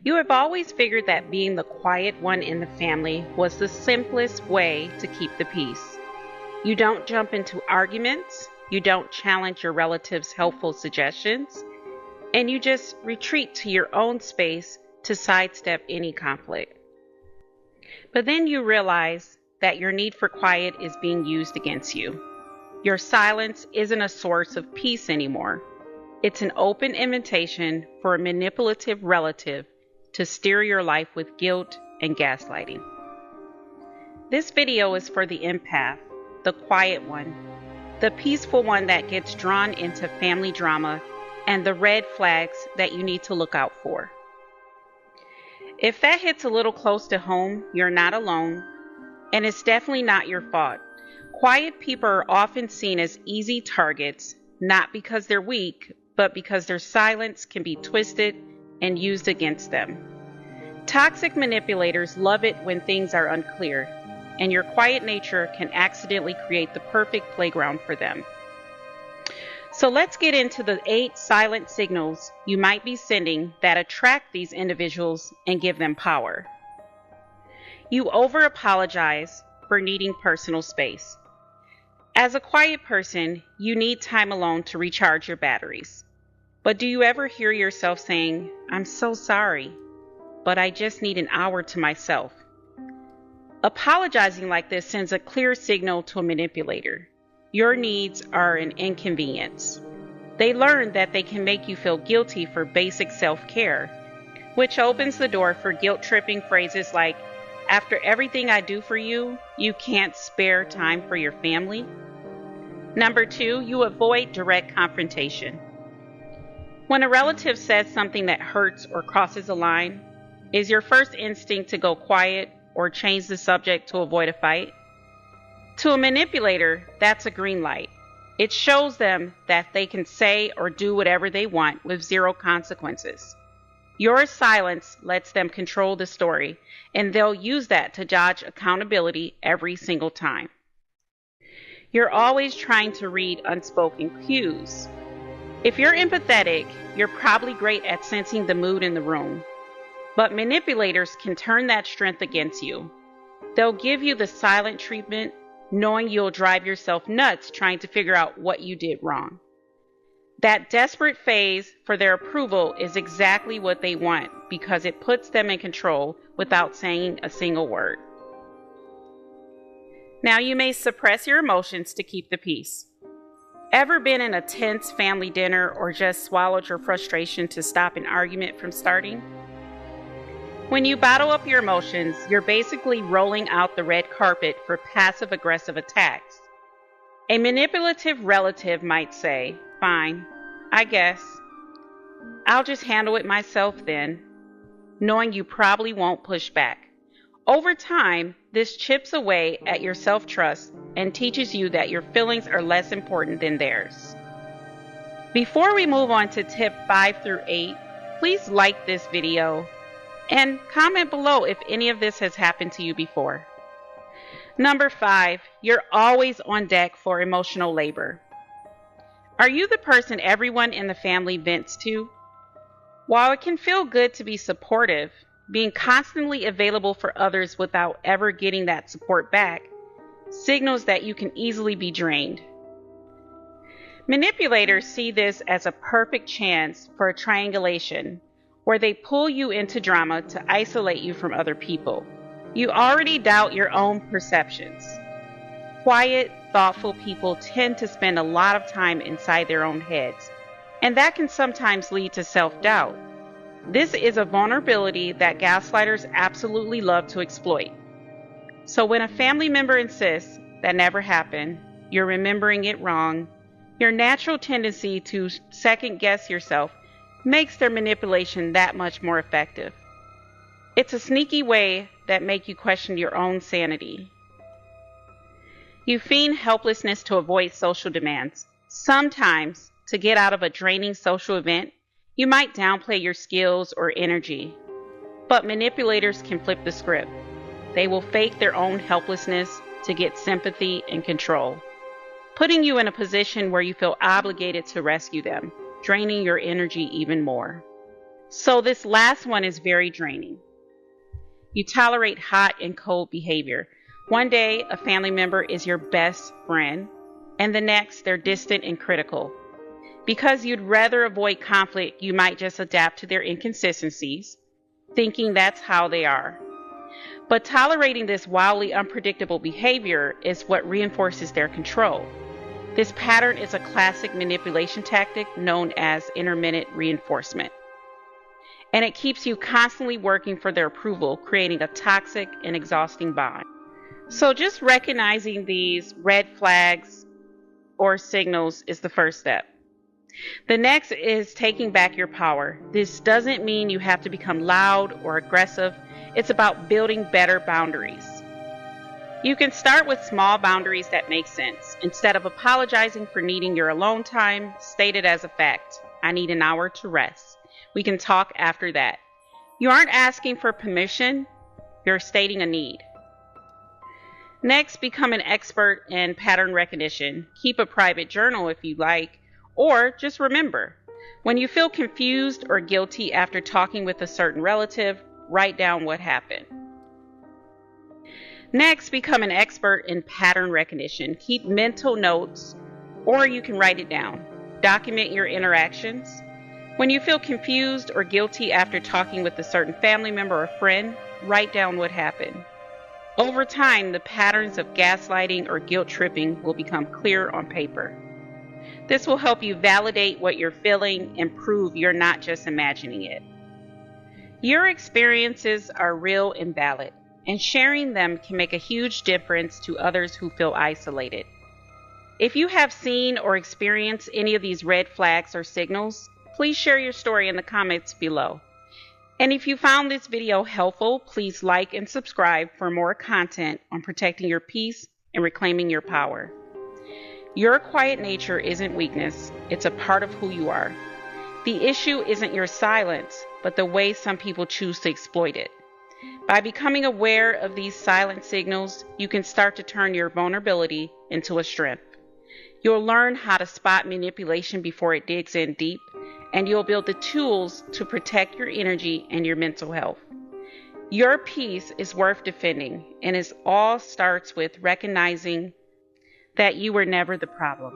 You have always figured that being the quiet one in the family was the simplest way to keep the peace. You don't jump into arguments, you don't challenge your relatives' helpful suggestions, and you just retreat to your own space to sidestep any conflict. But then you realize that your need for quiet is being used against you. Your silence isn't a source of peace anymore. It's an open invitation for a manipulative relative to steer your life with guilt and gaslighting. This video is for the empath, the quiet one, the peaceful one that gets drawn into family drama and the red flags that you need to look out for. If that hits a little close to home, you're not alone, and it's definitely not your fault. Quiet people are often seen as easy targets, not because they're weak, but because their silence can be twisted and used against them. Toxic manipulators love it when things are unclear, and your quiet nature can accidentally create the perfect playground for them. So let's get into the 8 silent signals you might be sending that attract these individuals and give them power. You over-apologize for needing personal space. As a quiet person, you need time alone to recharge your batteries. But do you ever hear yourself saying, "I'm so sorry, but I just need an hour to myself"? Apologizing like this sends a clear signal to a manipulator. Your needs are an inconvenience. They learn that they can make you feel guilty for basic self-care, which opens the door for guilt-tripping phrases like, "After everything I do for you, you can't spare time for your family." Number 2, you avoid direct confrontation. When a relative says something that hurts or crosses a line, is your first instinct to go quiet or change the subject to avoid a fight? To a manipulator, that's a green light. It shows them that they can say or do whatever they want with zero consequences. Your silence lets them control the story, and they'll use that to dodge accountability every single time. You're always trying to read unspoken cues. If you're empathetic, you're probably great at sensing the mood in the room. But manipulators can turn that strength against you. They'll give you the silent treatment, knowing you'll drive yourself nuts trying to figure out what you did wrong. That desperate phase for their approval is exactly what they want because it puts them in control without saying a single word. Now you may suppress your emotions to keep the peace. Ever been in a tense family dinner or just swallowed your frustration to stop an argument from starting? When you bottle up your emotions, you're basically rolling out the red carpet for passive-aggressive attacks. A manipulative relative might say, "Fine, I guess. I'll just handle it myself then," knowing you probably won't push back. Over time, this chips away at your self-trust and teaches you that your feelings are less important than theirs. Before we move on to tip 5 through 8, please like this video and comment below if any of this has happened to you before. Number 5, you're always on deck for emotional labor. Are you the person everyone in the family vents to? While it can feel good to be supportive, being constantly available for others without ever getting that support back signals that you can easily be drained. Manipulators see this as a perfect chance for a triangulation where they pull you into drama to isolate you from other people. You already doubt your own perceptions. Quiet, thoughtful people tend to spend a lot of time inside their own heads, and that can sometimes lead to self-doubt. This is a vulnerability that gaslighters absolutely love to exploit. So when a family member insists that never happened, you're remembering it wrong, your natural tendency to second-guess yourself makes their manipulation that much more effective. It's a sneaky way that makes you question your own sanity. You feign helplessness to avoid social demands. Sometimes, to get out of a draining social event, you might downplay your skills or energy. But manipulators can flip the script. They will fake their own helplessness to get sympathy and control, putting you in a position where you feel obligated to rescue them, draining your energy even more. So this last one is very draining. You tolerate hot and cold behavior. One day, a family member is your best friend, and the next, they're distant and critical. Because you'd rather avoid conflict, you might just adapt to their inconsistencies, thinking that's how they are. But tolerating this wildly unpredictable behavior is what reinforces their control. This pattern is a classic manipulation tactic known as intermittent reinforcement. And it keeps you constantly working for their approval, creating a toxic and exhausting bond. So just recognizing these red flags or signals is the first step. The next is taking back your power. This doesn't mean you have to become loud or aggressive. It's about building better boundaries. You can start with small boundaries that make sense. Instead of apologizing for needing your alone time, state it as a fact. I need an hour to rest. We can talk after that. You aren't asking for permission, you're stating a need. Next, become an expert in pattern recognition. Keep a private journal if you like, or just remember, when you feel confused or guilty after talking with a certain relative, write down what happened. Next, become an expert in pattern recognition. Keep mental notes, or you can write it down. Document your interactions. When you feel confused or guilty after talking with a certain family member or friend, write down what happened. Over time, the patterns of gaslighting or guilt tripping will become clear on paper. This will help you validate what you're feeling and prove you're not just imagining it. Your experiences are real and valid, and sharing them can make a huge difference to others who feel isolated. If you have seen or experienced any of these red flags or signals, please share your story in the comments below. And if you found this video helpful, please like and subscribe for more content on protecting your peace and reclaiming your power. Your quiet nature isn't weakness, it's a part of who you are. The issue isn't your silence, but the way some people choose to exploit it. By becoming aware of these silent signals, you can start to turn your vulnerability into a strength. You'll learn how to spot manipulation before it digs in deep, and you'll build the tools to protect your energy and your mental health. Your peace is worth defending, and it all starts with recognizing that you were never the problem.